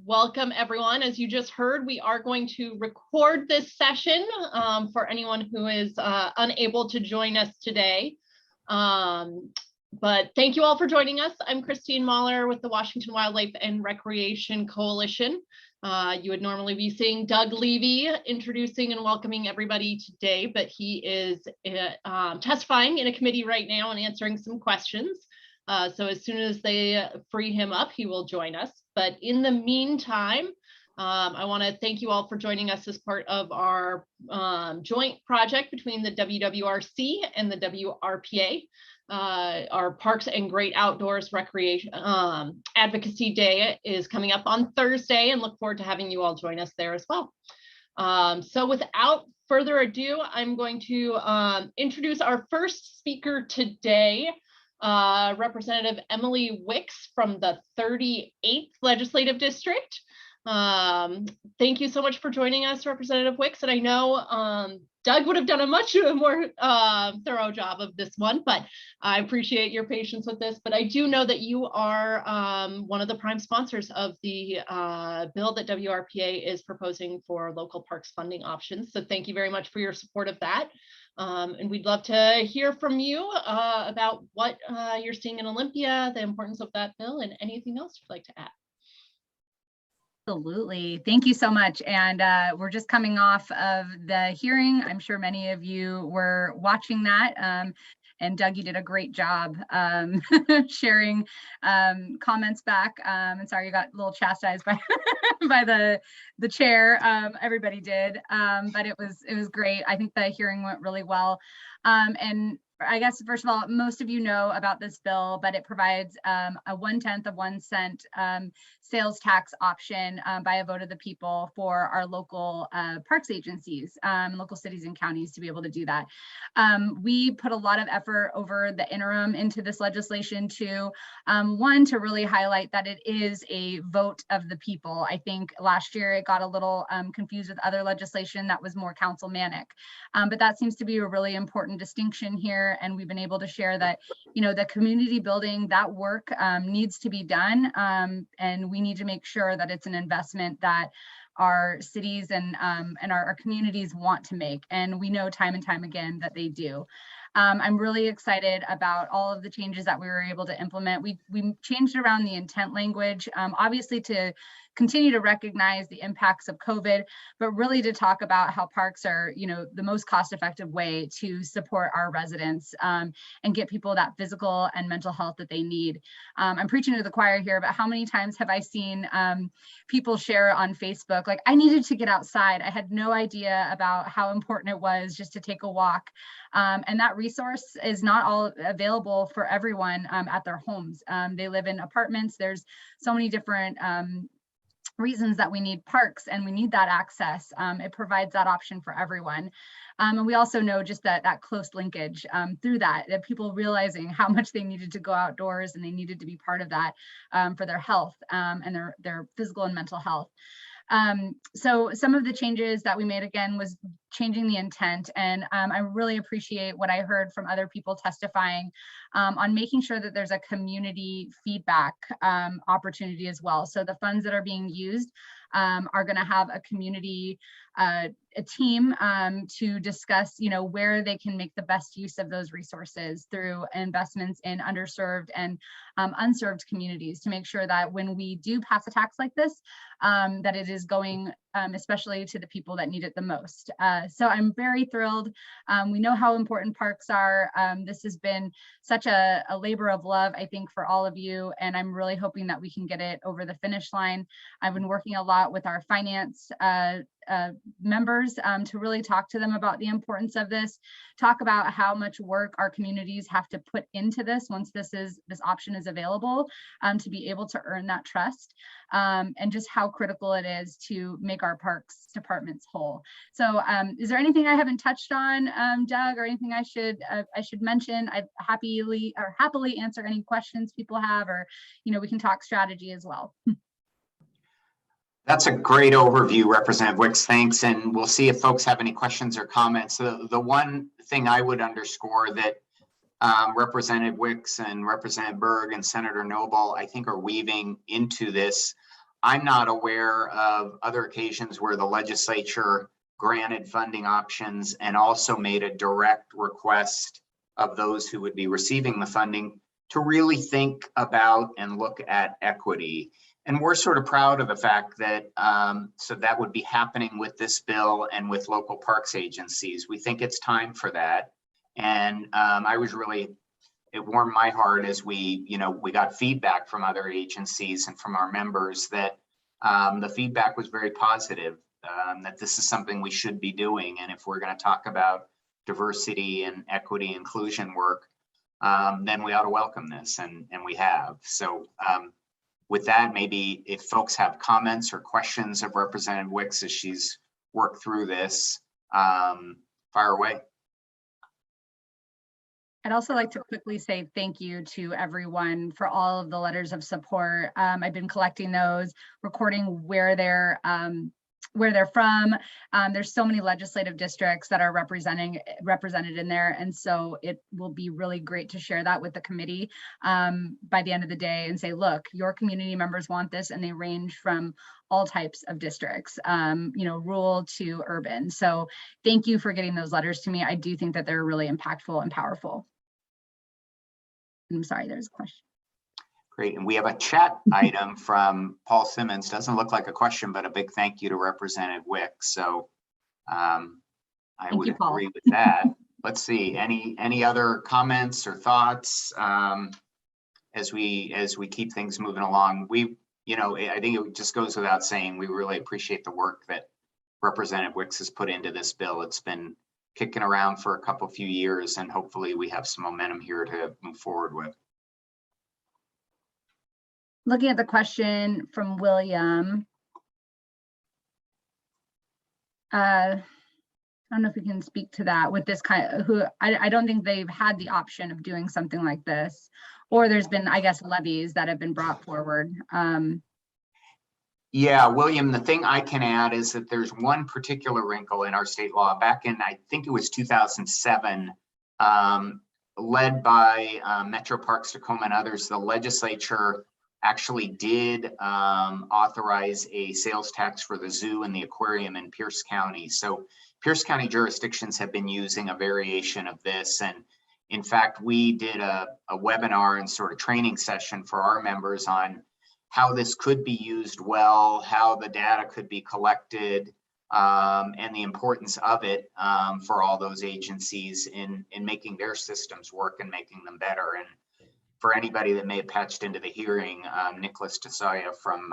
Welcome everyone. As you just heard, we are going to record this session for anyone who is unable to join us today. But thank you all for joining us. I'm Christine Mahler with the Washington Wildlife and Recreation Coalition. You would normally be seeing Doug Levy introducing and welcoming everybody today, but he is testifying in a committee right now and answering some questions. So as soon as they free him up, he will join us. But in the meantime, I want to thank you all for joining us as part of our joint project between the WWRC and the WRPA. Our Parks and Great Outdoors Recreation Advocacy Day is coming up on Thursday, and look forward to having you all join us there as well. So without further ado, I'm going to introduce our first speaker today. Representative Emily Wicks from the 38th Legislative District. Thank you so much for joining us, Representative Wicks. And I know Doug would have done a much more thorough job of this one, but I appreciate your patience with this. But I do know that you are one of the prime sponsors of the bill that WRPA is proposing for local parks funding options. So thank you very much for your support of that. And we'd love to hear from you about what you're seeing in Olympia, the importance of that bill, and anything else you'd like to add. Absolutely. Thank you so much. And we're just coming off of the hearing. I'm sure many of you were watching that. And Doug, you did a great job sharing comments back. And sorry, you got a little chastised by by the chair. Everybody did, but it was great. I think the hearing went really well. And I guess, first of all, most of you know about this bill, but it provides a 1/10 of 1 cent sales tax option by a vote of the people for our local parks agencies, local cities and counties to be able to do that. We put a lot of effort over the interim into this legislation to, one, to really highlight that it is a vote of the people. I think last year it got a little confused with other legislation that was more councilmanic, but that seems to be a really important distinction here. And we've been able to share that, you know, the community building, that work needs to be done. And we need to make sure that it's an investment that our cities and our communities want to make. And we know time and time again that they do. I'm really excited about all of the changes that we were able to implement. We changed around the intent language, obviously to continue to recognize the impacts of COVID, but really to talk about how parks are, you know, the most cost-effective way to support our residents and get people that physical and mental health that they need. I'm preaching to the choir here, but how many times have I seen people share on Facebook, like, I needed to get outside. I had no idea about how important it was just to take a walk. And that resource is not all available for everyone at their homes. They live in apartments. There's so many different reasons that we need parks and we need that access. It provides that option for everyone. And we also know just that close linkage through that people realizing how much they needed to go outdoors and they needed to be part of that for their health and their physical and mental health. So some of the changes that we made, again, was changing the intent. And I really appreciate what I heard from other people testifying on making sure that there's a community feedback opportunity as well. So the funds that are being used are going to have a community a team to discuss, you know, where they can make the best use of those resources through investments in underserved and unserved communities, to make sure that when we do pass a tax like this, that it is going especially to the people that need it the most. So I'm very thrilled. We know how important parks are. This has been such a labor of love, I think, for all of you, and I'm really hoping that we can get it over the finish line. I've been working a lot with our finance members to really talk to them about the importance of this, talk about how much work our communities have to put into this once this option is available, to be able to earn that trust, and just how critical it is to make our parks departments whole. So is there anything I haven't touched on, Doug, or anything I should mention? I'd happily answer any questions people have, or, you know, we can talk strategy as well. That's a great overview, Representative Wicks. Thanks. And we'll see if folks have any questions or comments. The one thing I would underscore that Representative Wicks and Representative Berg and Senator Noble, I think, are weaving into this. I'm not aware of other occasions where the legislature granted funding options and also made a direct request of those who would be receiving the funding to really think about and look at equity. And we're sort of proud of the fact that so that would be happening with this bill and with local parks agencies. We think it's time for that. And it warmed my heart as we got feedback from other agencies and from our members that the feedback was very positive, that this is something we should be doing. And if we're going to talk about diversity and equity inclusion work, then we ought to welcome this, and we have. So with that, maybe if folks have comments or questions of Representative Wicks as she's worked through this, fire away. I'd also like to quickly say thank you to everyone for all of the letters of support. I've been collecting those, recording where they're from. There's so many legislative districts that are represented in there. And so it will be really great to share that with the committee by the end of the day and say, look, your community members want this, and they range from all types of districts, rural to urban. So thank you for getting those letters to me. I do think that they're really impactful and powerful. I'm sorry, there's a question. Great, and we have a chat item from Paul Simmons. Doesn't look like a question, but a big thank you to Representative Wicks. So I would agree with that. Let's see, any other comments or thoughts as we keep things moving along? I think it just goes without saying, we really appreciate the work that Representative Wicks has put into this bill. It's been kicking around for a few years, and hopefully we have some momentum here to move forward with. Looking at the question from William, I don't know if we can speak to that with this I don't think they've had the option of doing something like this, or there's been, I guess, levies that have been brought forward. Yeah, William, the thing I can add is that there's one particular wrinkle in our state law back in, I think it was 2007, led by Metro Parks Tacoma and others. The legislature actually did authorize a sales tax for the zoo and the aquarium in Pierce County. So Pierce County jurisdictions have been using a variation of this. And in fact, we did a webinar and sort of training session for our members on how this could be used well, how the data could be collected, and the importance of it for all those agencies in making their systems work and making them better. And for anybody that may have patched into the hearing, Nicholas Tasoya from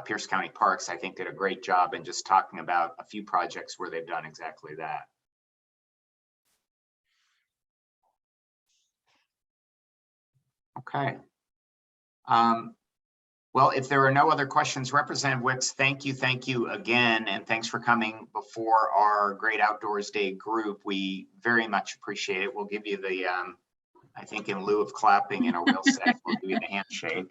Pierce County Parks, I think, did a great job in just talking about a few projects where they've done exactly that. Okay. Well, if there are no other questions, Representative Wicks, thank you again, and thanks for coming before our Great Outdoors Day group. We very much appreciate it. We'll give you the, I think in lieu of clapping in a real set, we'll give you the handshake.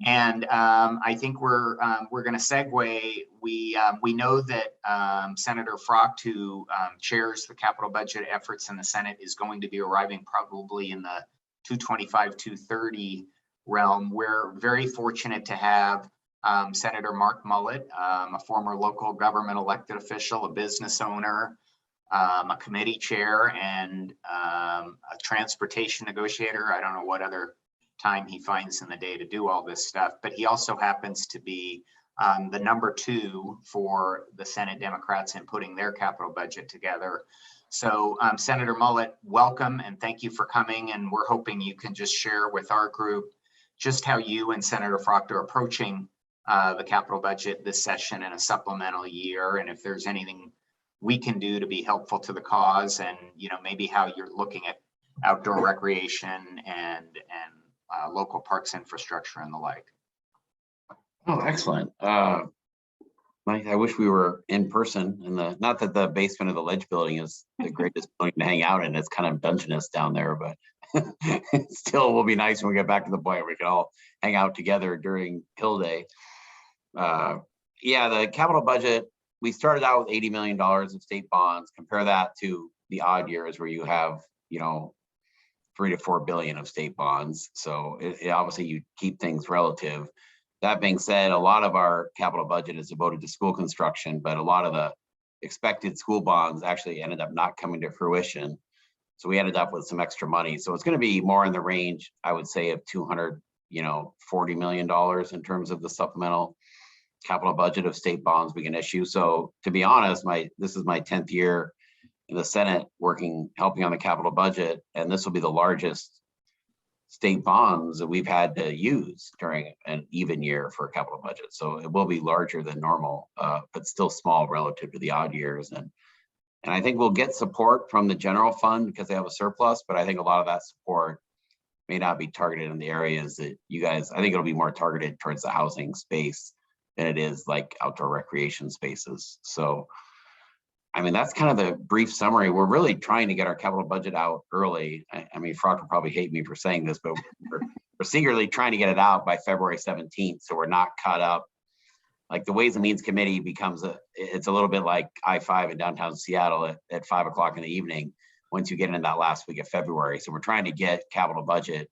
And I think we're going to segue. We know that Senator Frock, who chairs the capital budget efforts in the Senate, is going to be arriving probably in the 225, 230 realm. We're very fortunate to have Senator Mark Mullet, a former local government elected official, a business owner, a committee chair, and a transportation negotiator. I don't know what other time he finds in the day to do all this stuff, but he also happens to be the #2 for the Senate Democrats in putting their capital budget together. So Senator Mullet, welcome and thank you for coming. And we're hoping you can just share with our group just how you and Senator Frock are approaching the capital budget this session in a supplemental year, and if there's anything we can do to be helpful to the cause, and maybe how you're looking at outdoor recreation and local parks infrastructure and the like. Oh, excellent. I wish we were in person. Not that the basement of the Ledge building is the greatest building to hang out in. It's kind of dungeonous down there, but it still will be nice when we get back to the point where we can all hang out together during Hill Day. Yeah, the capital budget, we started out with $80 million of state bonds. Compare that to the odd years where you have, 3 to 4 billion of state bonds. So it obviously you keep things relative. That being said, a lot of our capital budget is devoted to school construction, but a lot of the expected school bonds actually ended up not coming to fruition. So we ended up with some extra money. So it's going to be more in the range, I would say, of $240 million in terms of the supplemental capital budget of state bonds we can issue. So to be honest, this is my 10th year in the Senate helping on the capital budget, and this will be the largest state bonds that we've had to use during an even year for a capital budget. So it will be larger than normal, but still small relative to the odd years. And I think we'll get support from the general fund because they have a surplus, but I think a lot of that support may not be targeted in the areas that you guys, I think it'll be more targeted towards the housing space than it is like outdoor recreation spaces. So I mean, that's kind of the brief summary. We're really trying to get our capital budget out early. I mean, Frock will probably hate me for saying this, but we're secretly trying to get it out by February 17th. So we're not caught up. Like the Ways and Means Committee it's a little bit like I-5 in downtown Seattle at 5 o'clock in the evening once you get into that last week of February. So we're trying to get capital budget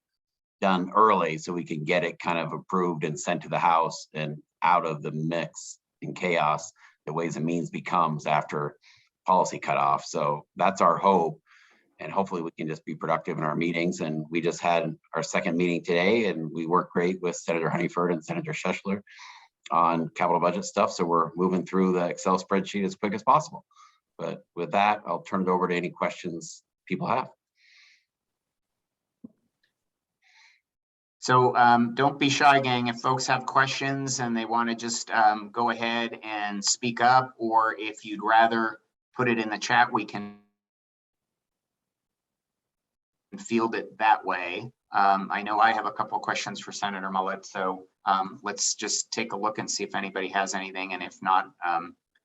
done early so we can get it kind of approved and sent to the House and out of the mix and chaos that Ways and Means becomes after policy cutoff. So that's our hope. And hopefully we can just be productive in our meetings. And we just had our second meeting today and we worked great with Senator Honeyford and Senator Schessler on capital budget stuff. So we're moving through the Excel spreadsheet as quick as possible. But with that, I'll turn it over to any questions people have. So don't be shy, gang. If folks have questions and they want to just go ahead and speak up, or if you'd rather put it in the chat, we can field it that way. I know I have a couple of questions for Senator Mullet, so let's just take a look and see if anybody has anything. And if not,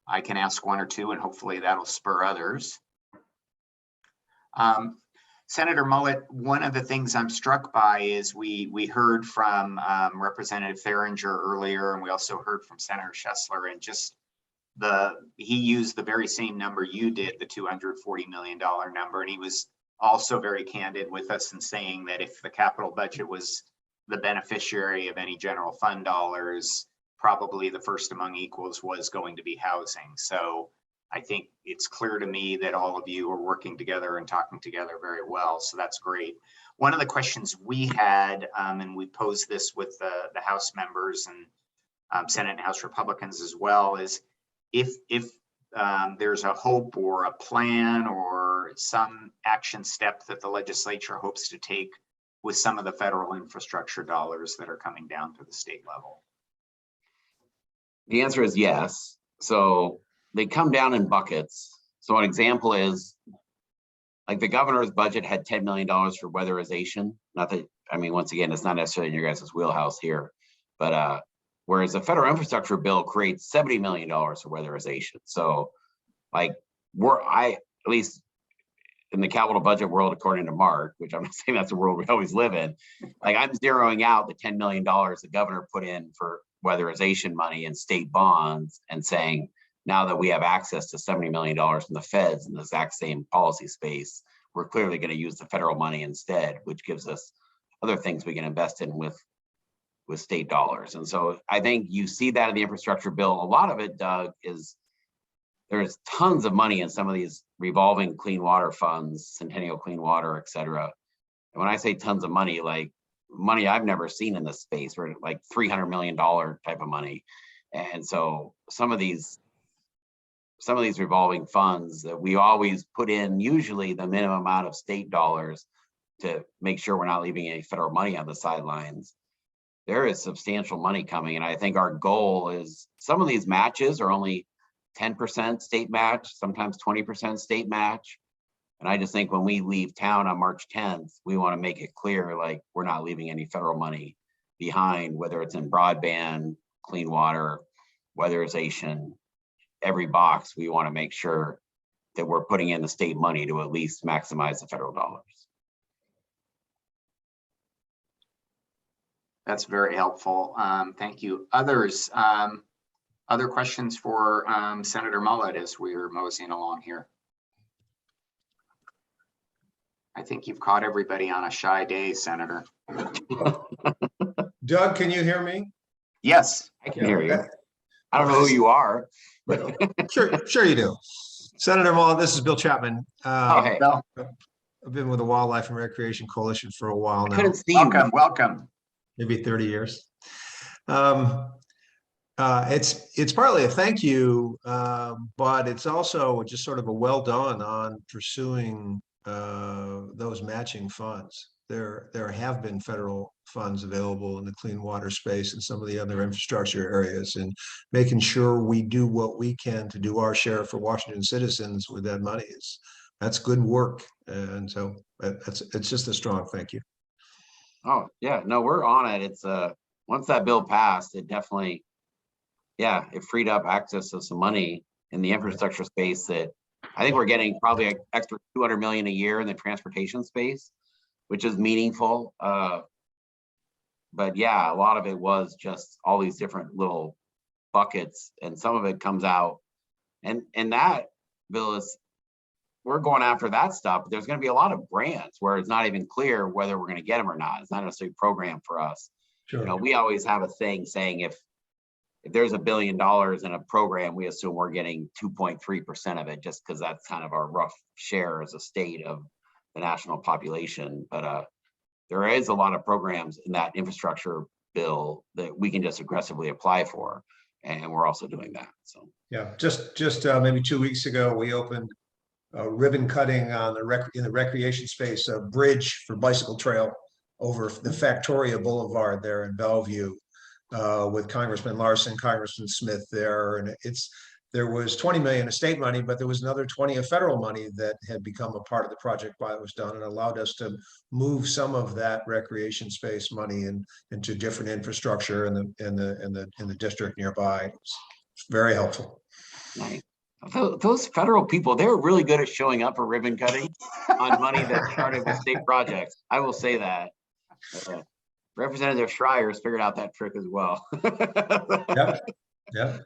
I can ask one or two and hopefully that'll spur others. Senator Mullet, one of the things I'm struck by is we heard from Representative Theringer earlier, and we also heard from Senator Schessler, and just he used the very same number you did, the $240 million number, and he was also very candid with us in saying that if the capital budget was the beneficiary of any general fund dollars, probably the first among equals was going to be housing. So I think it's clear to me that all of you are working together and talking together very well. So that's great. One of the questions we had, and we posed this with the House members and Senate and House Republicans as well, is if there's a hope or a plan or some action step that the legislature hopes to take with some of the federal infrastructure dollars that are coming down to the state level. The answer is yes. So they come down in buckets. So an example is like the governor's budget had $10 million for weatherization. Not that, I mean, once again, it's not necessarily in your guys' wheelhouse here, but whereas the federal infrastructure bill creates $70 million for weatherization. So like at least in the capital budget world, according to Mark, which I'm not saying that's the world we always live in, like I'm zeroing out the $10 million the governor put in for weatherization money and state bonds and saying, now that we have access to $70 million from the feds in the exact same policy space, we're clearly going to use the federal money instead, which gives us other things we can invest in with state dollars. And so I think you see that in the infrastructure bill. A lot of it, Doug, is there's tons of money in some of these revolving clean water funds, Centennial Clean Water, et cetera. And when I say tons of money, like money I've never seen in this space, or like $300 million type of money. And so some of these revolving funds that we always put in, usually the minimum amount of state dollars to make sure we're not leaving any federal money on the sidelines. There is substantial money coming. And I think our goal is some of these matches are only 10% state match, sometimes 20% state match. And I just think when we leave town on March 10th, we want to make it clear, like we're not leaving any federal money behind, whether it's in broadband, clean water, weatherization, every box, we want to make sure that we're putting in the state money to at least maximize the federal dollars. That's very helpful. Thank you. Others, other questions for Senator Mullet as we're moseying along here? I think you've caught everybody on a shy day, Senator. Doug, can you hear me? Yes. I can hear you. I don't know who you are. Sure you do. Senator Mullet, this is Bill Chapman. Oh, hey. Bill, I've been with the Wildlife and Recreation Coalition for a while I now, couldn't see you. welcome. maybe 30 years. It's partly a thank you, but it's also just sort of a well done on pursuing those matching funds. There have been federal funds available in the clean water space and some of the other infrastructure areas, and making sure we do what we can to do our share for Washington citizens with that money that's good work. And so it's just a strong thank you. Oh, yeah, no, we're on it. It's once that bill passed, it definitely, yeah, it freed up access to some money in the infrastructure space that I think we're getting probably an extra 200 million a year in the transportation space, which is meaningful. But yeah, a lot of it was just all these different little buckets, and some of it comes out. And that bill is, we're going after that stuff, but there's going to be a lot of grants where it's not even clear whether we're going to get them or not. It's not necessarily a program for us. Sure. You know, we always have a thing saying if there's $1 billion in a program, we assume we're getting 2.3% of it, just because that's kind of our rough share as a state of the national population. But there is a lot of programs in that infrastructure bill that we can just aggressively apply for, and we're also doing that. So Yeah, just maybe 2 weeks ago, we opened ribbon cutting on in the recreation space, a bridge for bicycle trail over the Factoria Boulevard there in Bellevue, with Congressman Larson, Congressman Smith there, and there was 20 million of state money, but there was another 20 of federal money that had become a part of the project while it was done, and allowed us to move some of that recreation space money into different infrastructure in the district nearby. It's very helpful. nice. Those federal people, they're really good at showing up for ribbon cutting on money that started with state projects. I will say that. Representative Schreier's figured out that trick as well. Yep.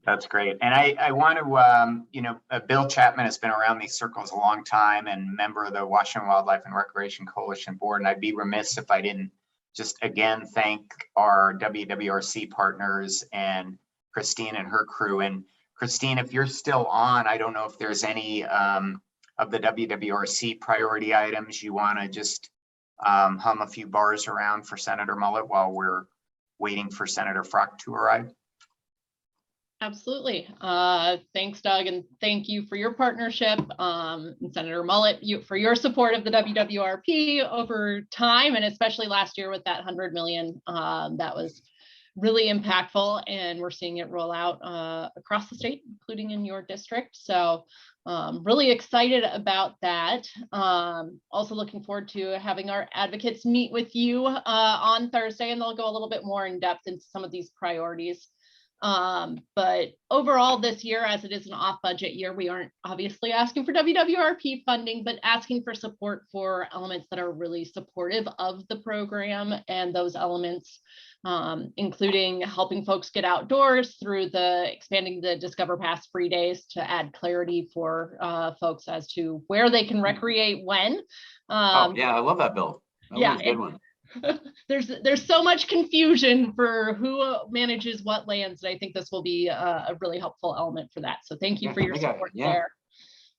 That's great. And I want to, Bill Chapman has been around these circles a long time and member of the Washington Wildlife and Recreation Coalition Board. And I'd be remiss if I didn't just again thank our WWRC partners and Christine and her crew. And Christine, if you're still on, I don't know if there's any of the WWRC priority items you want to just hum a few bars around for Senator Mullet while we're waiting for Senator Frock to arrive. Absolutely. Thanks, Doug, and thank you for your partnership, and Senator Mullet, for your support of the WWRP over time, and especially last year with that 100 million. That was really impactful, and we're seeing it roll out across the state, including in your district. So really excited about that. Also looking forward to having our advocates meet with you on Thursday, and they'll go a little bit more in depth into some of these priorities. But overall this year, as it is an off budget year, we aren't obviously asking for WWRP funding, but asking for support for elements that are really supportive of the program, and those elements including helping folks get outdoors through expanding the Discover Pass free days to add clarity for folks as to where they can recreate when. Oh yeah, I love that bill. That was a good one. There's so much confusion for who manages what lands, and I think this will be a really helpful element for that. So thank you for your support there.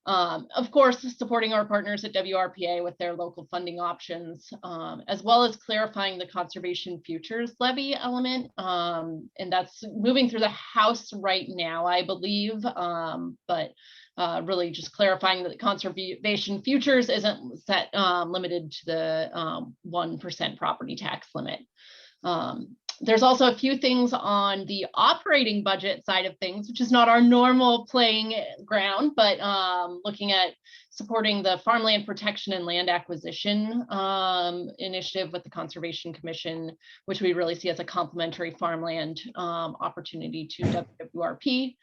Of course, supporting our partners at WRPA with their local funding options, as well as clarifying the conservation futures levy element. And that's moving through the House right now, I believe, but really just clarifying that the conservation futures isn't set limited to the 1% property tax limit. There's also a few things on the operating budget side of things, which is not our normal playing ground, but looking at supporting the farmland protection and land acquisition initiative with the Conservation Commission, which we really see as a complementary farmland opportunity to WWRP.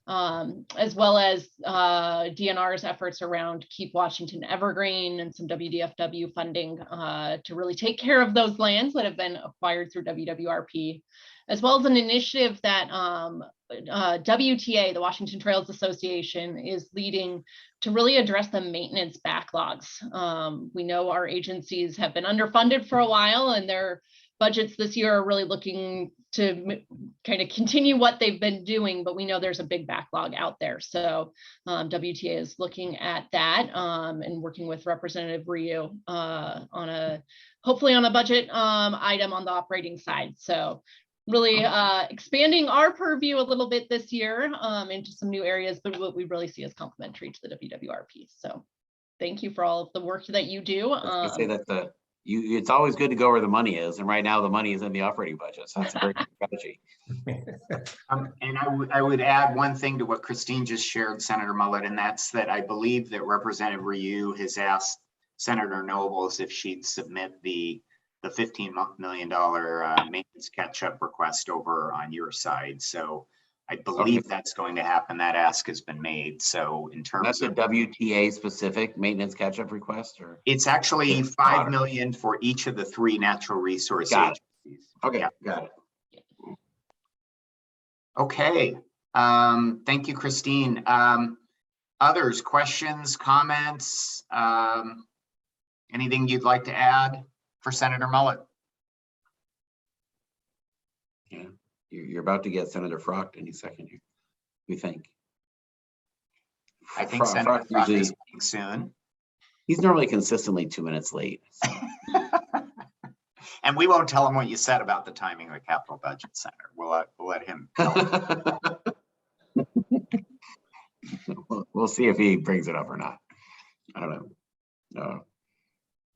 as well as DNR's efforts around Keep Washington Evergreen and some WDFW funding to really take care of those lands that have been acquired through WWRP, as well as an initiative that WTA, the Washington Trails Association, is leading to really address the maintenance backlogs. We know our agencies have been underfunded for a while, and their budgets this year are really looking to kind of continue what they've been doing, but we know there's a big backlog out there. So WTA is looking at that and working with Representative Ryu hopefully on a budget item on the operating side. So really expanding our purview a little bit this year into some new areas, but what we really see as complementary to the WWRP. So thank you for all of the work that you do. I say that it's always good to go where the money is, and right now the money is in the operating budget, so that's a great strategy. And I would add one thing to what Christine just shared, Senator Mullet, and that's that I believe that Representative Ryu has asked Senator Nobles if she'd submit the $15 million maintenance catch-up request over on your side. So I believe that's going to happen. That ask has been made. So in terms that's a WTA specific maintenance catch-up request, or it's actually $5 million for each of the 3 natural resource agencies. Okay, yeah. got it. Okay, thank you, Christine. Others, questions, comments, anything you'd like to add for Senator Mullet? Yeah, you're about to get Senator Frock any second here, we think. I think Senator Frock is coming soon. He's normally consistently 2 minutes late. So. And we won't tell him what you said about the timing of the capital budget, Senator. We'll let him tell We'll see if he brings it up or not. I don't know. No.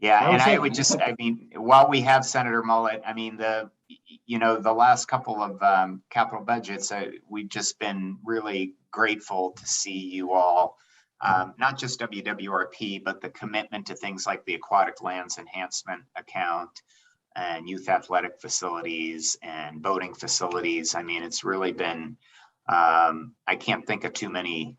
Yeah, and I would just, I mean, while we have Senator Mullet, I mean, the last couple of capital budgets, we've just been really grateful to see you all, not just WWRP, but the commitment to things like the Aquatic Lands Enhancement Account and youth athletic facilities and boating facilities. I mean, it's really been, I can't think of too many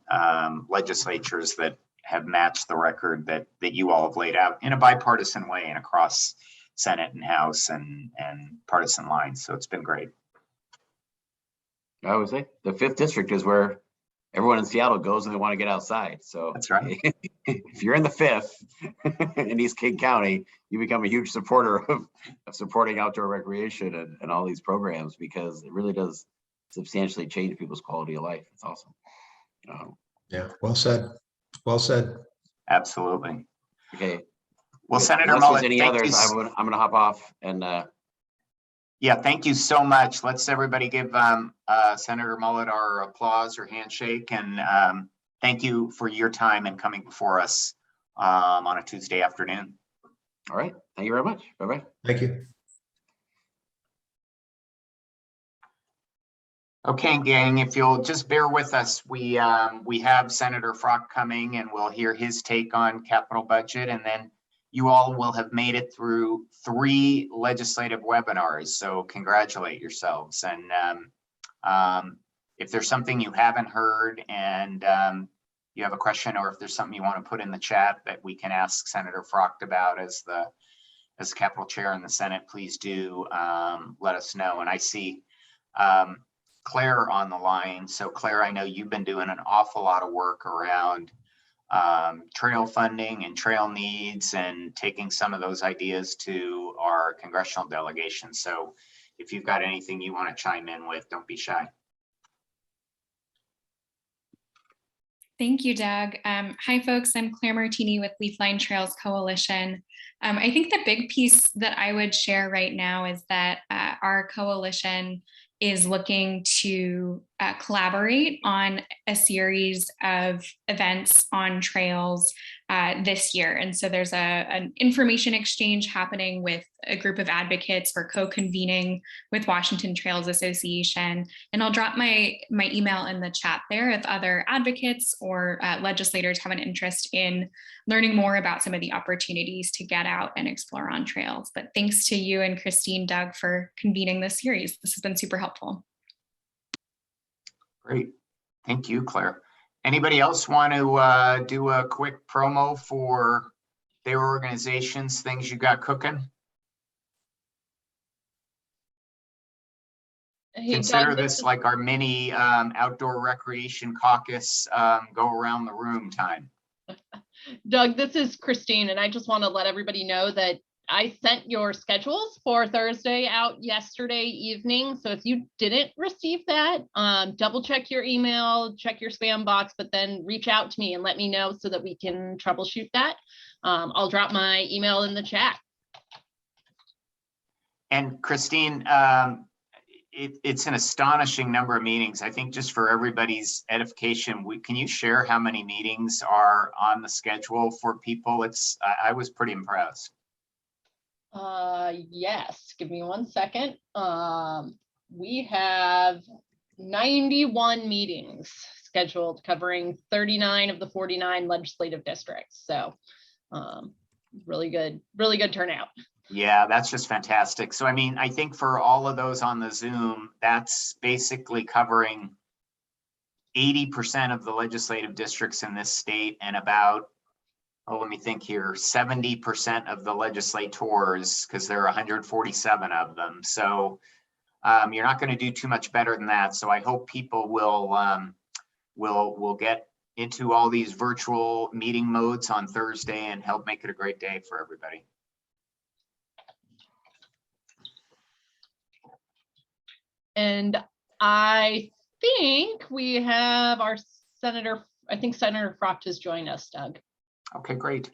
legislatures that have matched the record that you all have laid out in a bipartisan way and across Senate and House and partisan lines. So it's been great. I would say the 5th district is where everyone in Seattle goes and they want to get outside. So that's right. If you're in the 5th in East King County, you become a huge supporter of supporting outdoor recreation and all these programs, because it really does substantially change people's quality of life. It's awesome. Yeah, well said. Well said. Absolutely. Okay. Well, Senator Mullet, any others, I'm going to hop off and. Yeah, thank you so much. Let's everybody give Senator Mullet our applause or handshake, and thank you for your time and coming before us on a Tuesday afternoon. All right. Thank you very much. Bye-bye. Thank you. Okay, gang, if you'll just bear with us, we have Senator Frock coming, and we'll hear his take on capital budget, and then you all will have made it through 3 legislative webinars. So congratulate yourselves. And if there's something you haven't heard and you have a question, or if there's something you want to put in the chat that we can ask Senator Frock about as the Capitol Chair in the Senate, please do let us know. And I see Claire on the line. So Claire, I know you've been doing an awful lot of work around trail funding and trail needs and taking some of those ideas to our congressional delegation. So if you've got anything you want to chime in with, don't be shy. Thank you, Doug. Hi, folks. I'm Claire Martini with Leafline Trails Coalition. I think the big piece that I would share right now is that our coalition is looking to collaborate on a series of events on trails this year. And so there's an information exchange happening with a group of advocates. We're co-convening with Washington Trails Association. And I'll drop my email in the chat there if other advocates or legislators have an interest in learning more about some of the opportunities to get out and explore on trails. But thanks to you and Christine, Doug, for convening this series. This has been super helpful. Great. Thank you, Claire. Anybody else want to do a quick promo for their organizations, things you got cooking? Hey, Consider Doug, this like our mini outdoor recreation caucus go around the room time. Doug, this is Christine, and I just want to let everybody know that I sent your schedules for Thursday out yesterday evening. So if you didn't receive that, double check your email, check your spam box, but then reach out to me and let me know so that we can troubleshoot that. I'll drop my email in the chat. And Christine, it's an astonishing number of meetings. I think just for everybody's edification, can you share how many meetings are on the schedule for people? I was pretty impressed. Yes, give me 1 second. We have 91 meetings scheduled covering 39 of the 49 legislative districts. So really good turnout. Yeah, that's just fantastic. So, I mean, I think for all of those on the Zoom, that's basically covering 80% of the legislative districts in this state and about, let me think here, 70% of the legislators, because there are 147 of them. So you're not going to do too much better than that. So I hope people will get into all these virtual meeting modes on Thursday and help make it a great day for everybody. And I think we have our Senator, I think Senator Frock has joined us, Doug. Okay, great.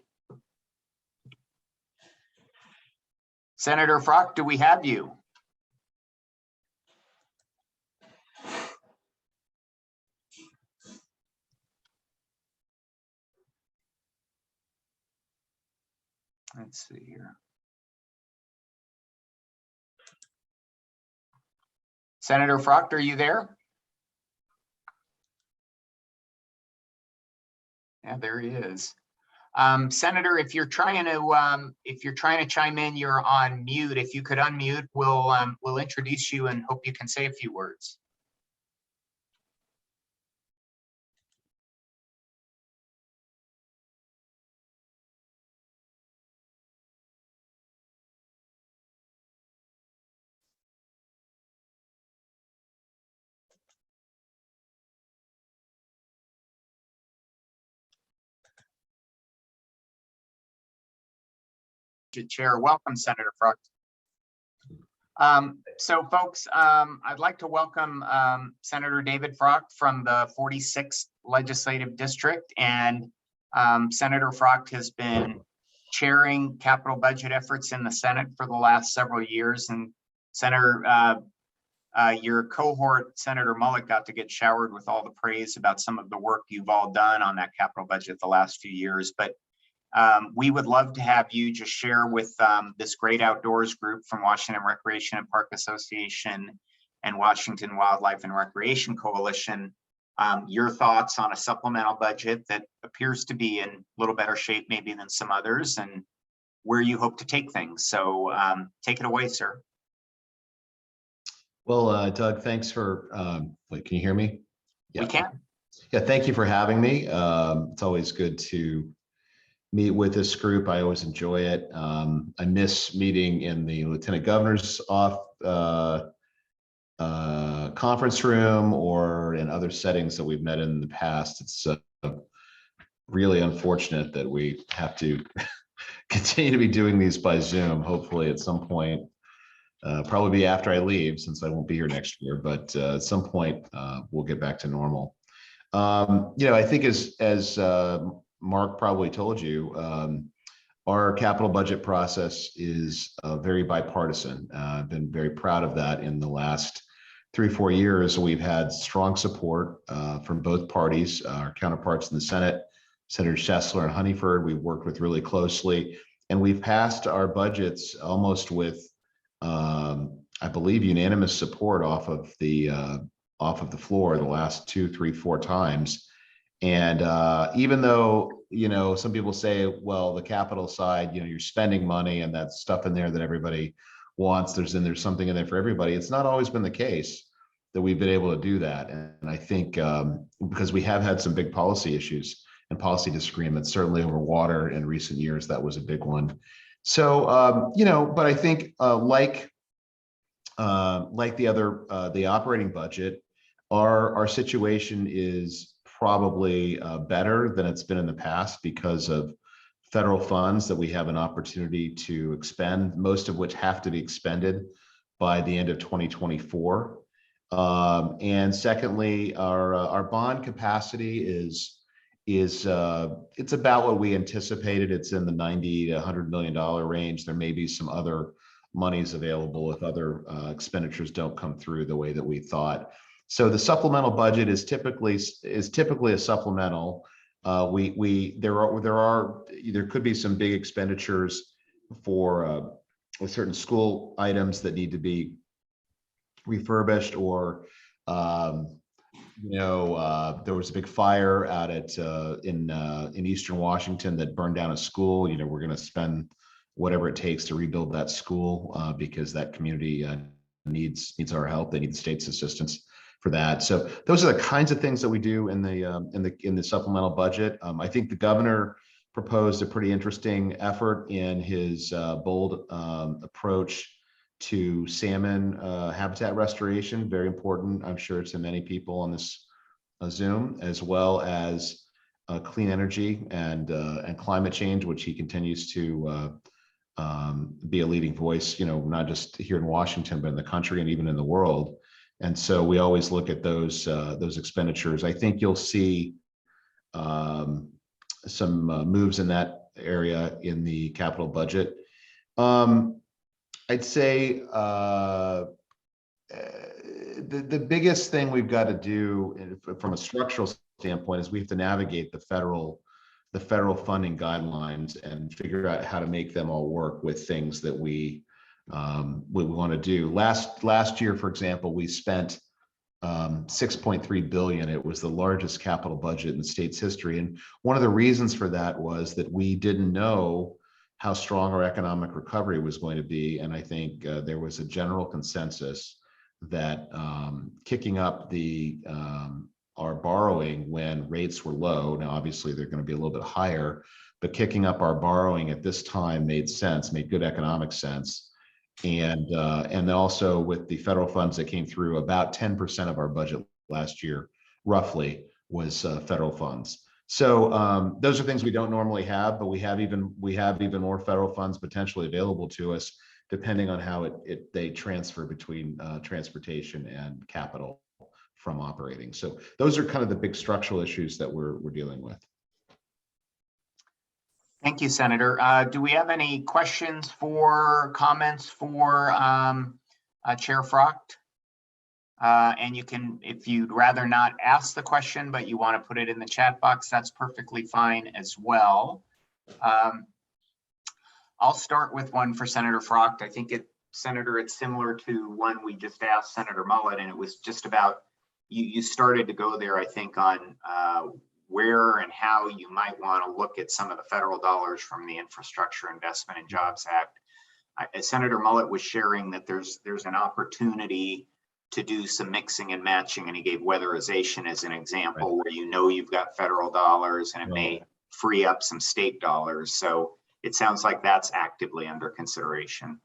Senator Frock, do we have you? Let's see here. Senator Frock, are you there? Yeah, there he is. Senator, if you're trying to chime in, you're on mute. If you could unmute, we'll introduce you and hope you can say a few words. Chair, welcome, Senator Frock. So folks, I'd like to welcome Senator David Frock from the 46th Legislative District. And Senator Frock has been chairing capital budget efforts in the Senate for the last several years. And Senator, your cohort, Senator Mullet, got to get showered with all the praise about some of the work you've all done on that capital budget the last few years. But we would love to have you just share with this great outdoors group from Washington Recreation and Park Association and Washington Wildlife and Recreation Coalition, your thoughts on a supplemental budget that appears to be in a little better shape maybe than some others, and where you hope to take things. So take it away, sir. Well, Doug, thanks for, wait, can you hear me? Yeah. We can. Yeah, thank you for having me. It's always good to meet with this group. I always enjoy it. I miss meeting in the Lieutenant Governor's conference room or in other settings that we've met in the past. It's really unfortunate that we have to continue to be doing these by Zoom. Hopefully at some point, probably be after I leave, since I won't be here next year, but at some point we'll get back to normal. I think as Mark probably told you, our capital budget process is very bipartisan. I've been very proud of that. In the last 3-4 years, we've had strong support from both parties, our counterparts in the Senate, Senator Shessler and Honeyford. We've worked with really closely, and we've passed our budgets almost with, I believe, unanimous support off of the floor the last 2, 3, 4 times. And even though, some people say, well, the capital side, you're spending money and that stuff in there that everybody wants, there's something in there for everybody. It's not always been the case. we've been able to do that. And I think because we have had some big policy issues and policy disagreements, certainly over water in recent years, that was a big one. So, you know, but I think like the operating budget, our situation is probably better than it's been in the past because of federal funds that we have an opportunity to expend, most of which have to be expended by the end of 2024. And secondly, our bond capacity is it's about what we anticipated. It's in the $90 to $100 million range. There may be some other monies available if other expenditures don't come through the way that we thought. So the supplemental budget is typically a supplemental. There could be some big expenditures for certain school items that need to be refurbished, or there was a big fire out at in Eastern Washington that burned down a school. You know, we're going to spend whatever it takes to rebuild that school because that community needs our help. They need the state's assistance for that. So those are the kinds of things that we do in the supplemental budget. I think the governor proposed a pretty interesting effort in his bold approach to salmon habitat restoration. Very important, I'm sure, to many people on this Zoom, as well as clean energy and climate change, which he continues to be a leading voice, you know, not just here in Washington, but in the country and even in the world. And so we always look at those expenditures. I think you'll see some moves in that area in the capital budget. I'd say the biggest thing we've got to do from a structural standpoint is we have to navigate the federal funding guidelines and figure out how to make them all work with things that we want to do. Last year, for example, we spent $6.3 billion. It was the largest capital budget in the state's history. And one of the reasons for that was that we didn't know how strong our economic recovery was going to be. And I think there was a general consensus that kicking up our borrowing when rates were low, now obviously they're going to be a little bit higher, but kicking up our borrowing at this time made good economic sense. And also with the federal funds that came through, about 10% of our budget last year, roughly, was federal funds. So those are things we don't normally have, but we have even more federal funds potentially available to us, depending on how they transfer between transportation and capital from operating. So those are kind of the big structural issues that we're dealing with. Thank you, Senator. Do we have any questions comments for Chair Frock? And you can, if you'd rather not ask the question, but you want to put it in the chat box, that's perfectly fine as well. I'll start with one for Senator Frock. I think Senator, it's similar to one we just asked Senator Mullet, and it was just about, you started to go there, I think, on where and how you might want to look at some of the federal dollars from the Infrastructure Investment and Jobs Act. Senator Mullet was sharing that there's an opportunity to do some mixing and matching, and he gave weatherization as an example, where you've got federal dollars and it may free up some state dollars. So it sounds like that's actively under consideration.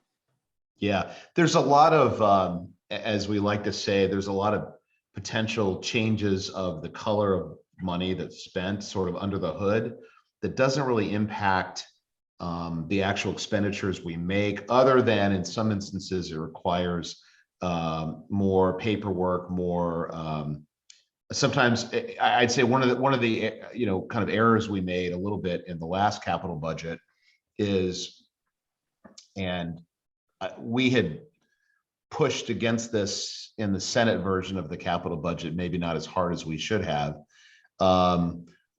Yeah, there's a lot of, as we like to say, there's a lot of potential changes of the color of money that's spent sort of under the hood that doesn't really impact the actual expenditures we make, other than in some instances it requires more paperwork, more sometimes. I'd say one of the kind of errors we made a little bit in the last capital budget is, and we had pushed against this in the Senate version of the capital budget, maybe not as hard as we should have.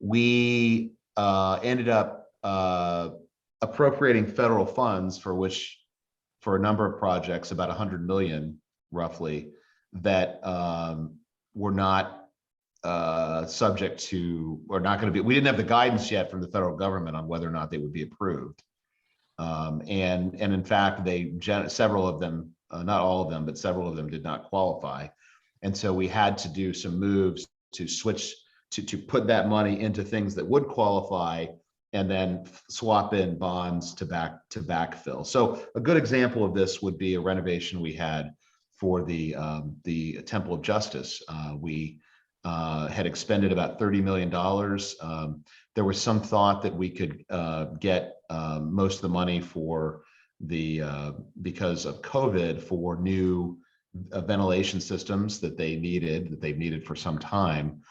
We ended up appropriating federal funds for a number of projects, about 100 million roughly, that were not subject to, or not going to be, we didn't have the guidance yet from the federal government on whether or not they would be approved. And in fact, several of them, not all of them, but several of them did not qualify. And so we had to do some moves to switch to put that money into things that would qualify, and then swap in bonds to backfill. So a good example of this would be a renovation we had for the Temple of Justice. We had expended about $30 million. There was some thought that we could get most of the money for because of COVID, for new ventilation systems that they've needed for some time.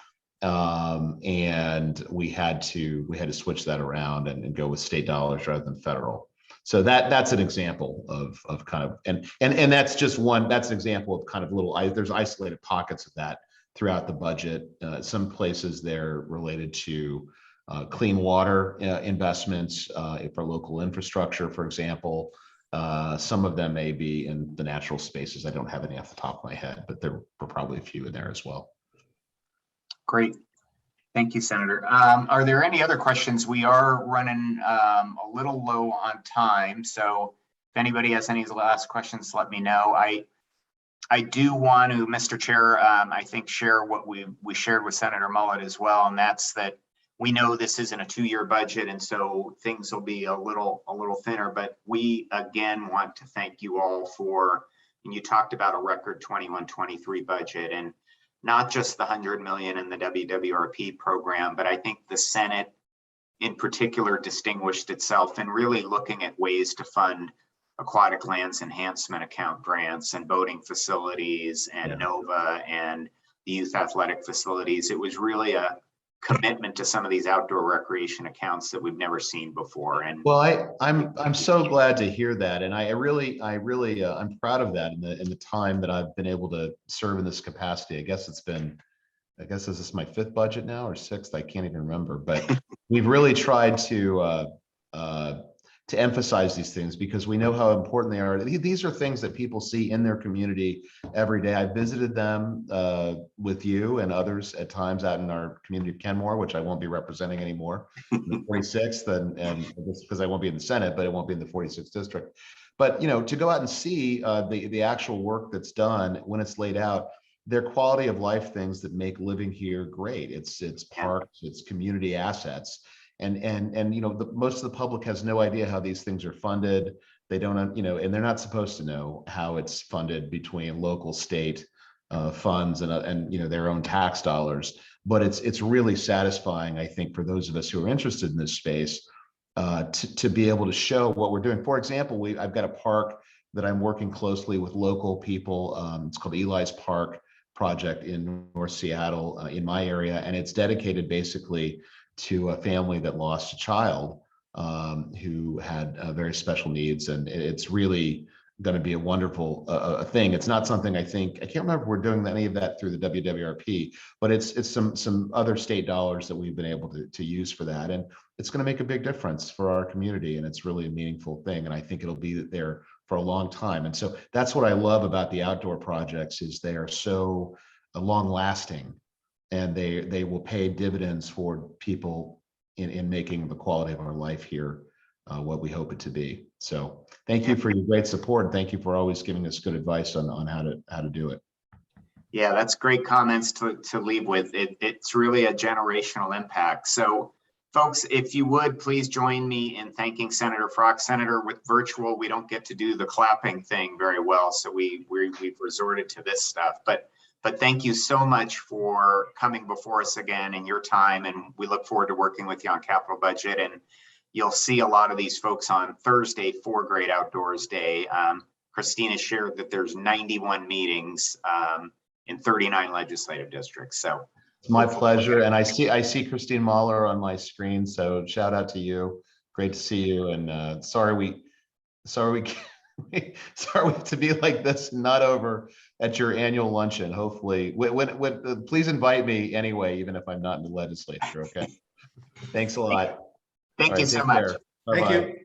And we had to switch that around and go with state dollars rather than federal. So that's an example of kind of, and that's just one, that's an example of kind of there's isolated pockets of that throughout the budget. Some places they're related to clean water investments for local infrastructure, for example. Some of them may be in the natural spaces. I don't have any off the top of my head, but there were probably a few in there as well. Great. Thank you, Senator. Are there any other questions? We are running a little low on time, so if anybody has any last questions, let me know. I do want to, Mr. Chair, I think share what we shared with Senator Mullet as well, and that's that we know this isn't a 2-year budget, and so things will be a little thinner, but we again want to thank you all for, and you talked about a record 21-23 budget, and not just the $100 million in the WWRP program, but I think the Senate in particular distinguished itself in really looking at ways to fund aquatic lands enhancement account grants and boating facilities and NOVA and the youth athletic facilities. It was really a commitment to some of these outdoor recreation accounts that we've never seen before. And well, I'm so glad to hear that, and I'm proud of that in the time that I've been able to serve in this capacity. I guess is this my 5th budget now or 6th? I can't even remember, but we've really tried to emphasize these things because we know how important they are. These are things that people see in their community every day. I visited them with you and others at times out in our community of Kenmore, which I won't be representing anymore, the 46th, and just because I won't be in the Senate, but it won't be in the 46th district. But to go out and see the actual work that's done when it's laid out, they're quality of life things that make living here great. It's parks, it's community assets. And most of the public has no idea how these things are funded. They don't, and they're not supposed to know how it's funded between local, state funds and their own tax dollars. But it's really satisfying, I think, for those of us who are interested in this space to be able to show what we're doing. For example, I've got a park that I'm working closely with local people. It's called Eli's Park Project in North Seattle, in my area, and it's dedicated basically to a family that lost a child who had very special needs, and it's really going to be a wonderful thing. It's not something I can't remember if we're doing any of that through the WWRP, but it's some other state dollars that we've been able to use for that, and it's going to make a big difference for our community, and it's really a meaningful thing, and I think it'll be there for a long time. And so that's what I love about the outdoor projects is they are so long lasting. And they will pay dividends for people in making the quality of our life here what we hope it to be. So thank you for your great support. And thank you for always giving us good advice on how to do it. yeah, that's great comments to leave with. It's really a generational impact. So folks, if you would please join me in thanking Senator Frock. Senator, with virtual, we don't get to do the clapping thing very well. So we've resorted to this stuff, but thank you so much for coming before us again in your time. And we look forward to working with you on capital budget. And you'll see a lot of these folks on Thursday for Great Outdoors Day. Christina shared that there's 91 meetings in 39 legislative districts. So it's my pleasure. And I see Christine Mahler on my screen. So shout out to you. Great to see you. And sorry we to be like this, not over at your annual luncheon. Hopefully, please invite me anyway, even if I'm not in the legislature. Okay. Thanks a lot. Thank you so much. Thank you.